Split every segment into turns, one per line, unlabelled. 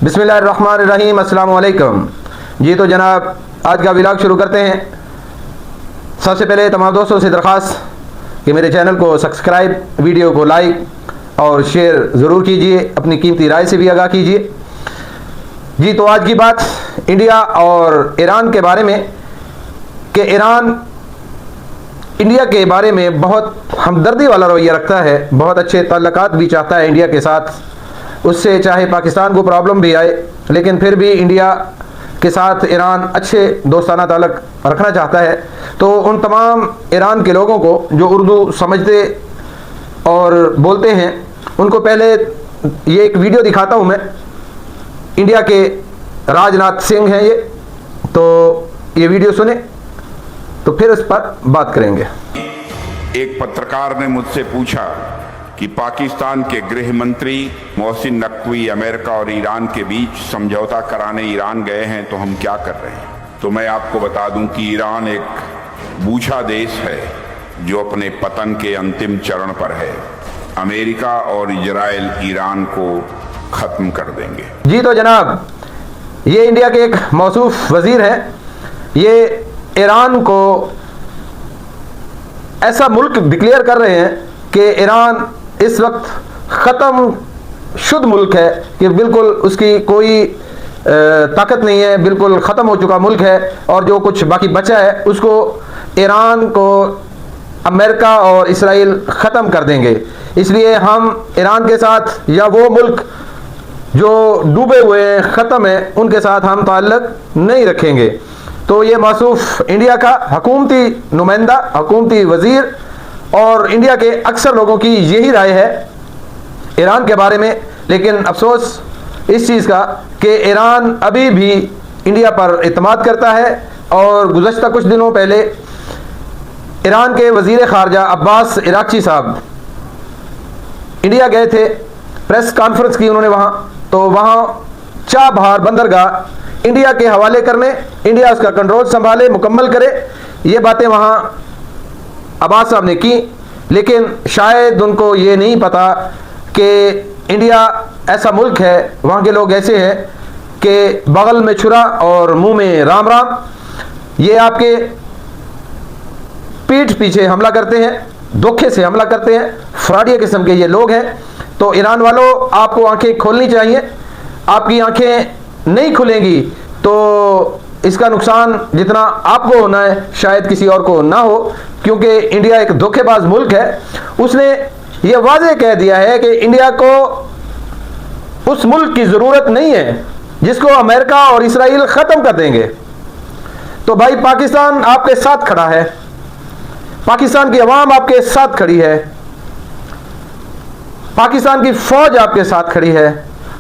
बिस्मिल्लाहिर्रहमानिर्रहीम, अस्सलाम वालेकुम। जी तो जनाब, आज का व्लॉग शुरू करते हैं। सबसे पहले तमाम दोस्तों से दरख्वास्त कि मेरे चैनल को सब्सक्राइब, वीडियो को लाइक और शेयर ज़रूर कीजिए, अपनी कीमती राय से भी आगाह कीजिए। जी तो आज की बात इंडिया और ईरान के बारे में कि ईरान इंडिया के बारे में बहुत हमदर्दी वाला रवैया रखता है, बहुत अच्छे ताल्लुकात भी चाहता है इंडिया के साथ। उससे चाहे पाकिस्तान को प्रॉब्लम भी आए, लेकिन फिर भी इंडिया के साथ ईरान अच्छे दोस्ताना ताल्लुक रखना चाहता है। तो उन तमाम ईरान के लोगों को जो उर्दू समझते और बोलते हैं, उनको पहले ये एक वीडियो दिखाता हूँ मैं। इंडिया के राजनाथ सिंह हैं ये, तो ये वीडियो सुने तो फिर उस पर बात करेंगे।
एक पत्रकार ने मुझसे पूछा कि पाकिस्तान के गृह मंत्री मोहसिन नकवी अमेरिका और ईरान के बीच समझौता कराने ईरान गए हैं, तो हम क्या कर रहे हैं। तो मैं आपको बता दूं कि ईरान एक बूझा देश है जो अपने पतन के अंतिम चरण पर है। अमेरिका और इजराइल ईरान को खत्म कर देंगे।
जी तो जनाब, ये इंडिया के एक मौसूफ वजीर हैं। ये ईरान को ऐसा मुल्क डिक्लेयर कर रहे हैं कि ईरान इस वक्त ख़त्म शुद्ध मुल्क है, कि बिल्कुल उसकी कोई ताकत नहीं है, बिल्कुल ख़त्म हो चुका मुल्क है। और जो कुछ बाकी बचा है उसको ईरान को अमेरिका और इसराइल ख़त्म कर देंगे। इसलिए हम ईरान के साथ, या वो मुल्क जो डूबे हुए हैं, ख़त्म है, उनके साथ हम ताल्लुक़ नहीं रखेंगे। तो ये मौसूफ इंडिया का हुकूमती नुमाइंदा, हुकूमती वज़ीर और इंडिया के अक्सर लोगों की यही राय है ईरान के बारे में। लेकिन अफसोस इस चीज़ का कि ईरान अभी भी इंडिया पर इत्मीनान करता है। और गुज़श्ता कुछ दिनों पहले ईरान के वज़ीर ख़ारजा अब्बास इराक़ची साहब इंडिया गए थे, प्रेस कॉन्फ्रेंस की उन्होंने वहाँ। तो वहाँ चाबहार बंदरगाह इंडिया के हवाले करने, इंडिया उसका कंट्रोल संभाले, मुकम्मल करे, ये बातें वहाँ अब्बास साहब ने की। लेकिन शायद उनको ये नहीं पता कि इंडिया ऐसा मुल्क है, वहाँ के लोग ऐसे हैं कि बगल में छुरा और मुंह में राम राम। ये आपके पीठ पीछे हमला करते हैं, धोखे से हमला करते हैं, फ्रॉडिया किस्म के ये लोग हैं। तो ईरान वालों, आपको आंखें खोलनी चाहिए। आपकी आंखें नहीं खुलेंगी तो इसका नुकसान जितना आपको होना है शायद किसी और को ना हो, क्योंकि इंडिया एक धोखेबाज मुल्क है। उसने ये वाज़ेह कह दिया है कि इंडिया को उस मुल्क की ज़रूरत नहीं है जिसको अमेरिका और इसराइल ख़त्म कर देंगे। तो भाई, पाकिस्तान आपके साथ खड़ा है, पाकिस्तान की अवाम आपके साथ खड़ी है, पाकिस्तान की फ़ौज आपके साथ खड़ी है।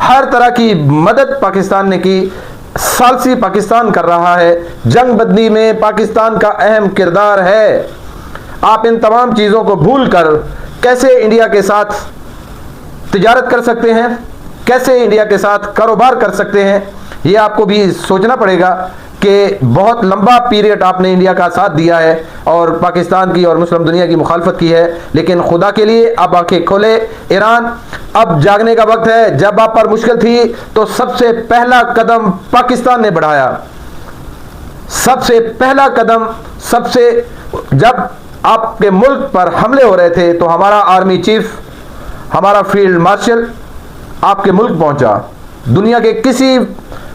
हर तरह की मदद पाकिस्तान ने की, सालसी पाकिस्तान कर रहा है, जंग बदली में पाकिस्तान का अहम किरदार है। आप इन तमाम चीज़ों को भूल कर कैसे इंडिया के साथ तिजारत कर सकते हैं, कैसे इंडिया के साथ कारोबार कर सकते हैं, ये आपको भी सोचना पड़ेगा कि बहुत लंबा पीरियड आपने इंडिया का साथ दिया है और पाकिस्तान की और मुस्लिम दुनिया की मुखालफत की है। लेकिन खुदा के लिए अब आंखें खोले ईरान, अब जागने का वक्त है। जब आप पर मुश्किल थी तो सबसे पहला कदम पाकिस्तान ने बढ़ाया, सबसे पहला कदम। जब आपके मुल्क पर हमले हो रहे थे तो हमारा आर्मी चीफ, हमारा फील्ड मार्शल आपके मुल्क पहुंचा। दुनिया के किसी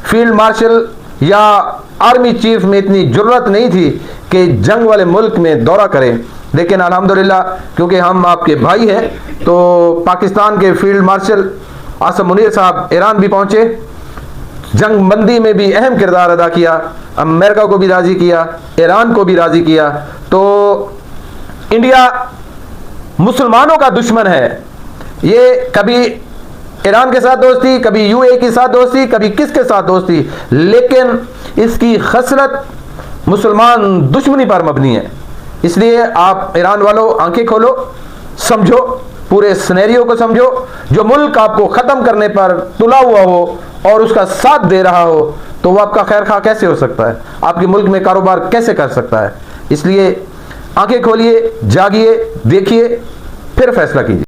फील्ड मार्शल या आर्मी चीफ में इतनी ज़रूरत नहीं थी कि जंग वाले मुल्क में दौरा करें। लेकिन अल्हम्दुलिल्लाह, क्योंकि हम आपके भाई हैं, तो पाकिस्तान के फील्ड मार्शल आसम मुनीर साहब ईरान भी पहुँचे, जंग बंदी में भी अहम किरदार अदा किया, अमेरिका को भी राज़ी किया, ईरान को भी राज़ी किया। तो इंडिया मुसलमानों का दुश्मन है। ये कभी ईरान के साथ दोस्ती, कभी यूएई के साथ दोस्ती, कभी किसके साथ दोस्ती, लेकिन इसकी खसलत मुसलमान दुश्मनी पर मबनी है। इसलिए आप ईरान वालों आंखें खोलो, समझो, पूरे सिनेरियो को समझो। जो मुल्क आपको ख़त्म करने पर तुला हुआ हो और उसका साथ दे रहा हो, तो वो आपका खैर खा कैसे हो सकता है, आपके मुल्क में कारोबार कैसे कर सकता है। इसलिए आंखें खोलिए, जागिए, देखिए, फिर फैसला कीजिए।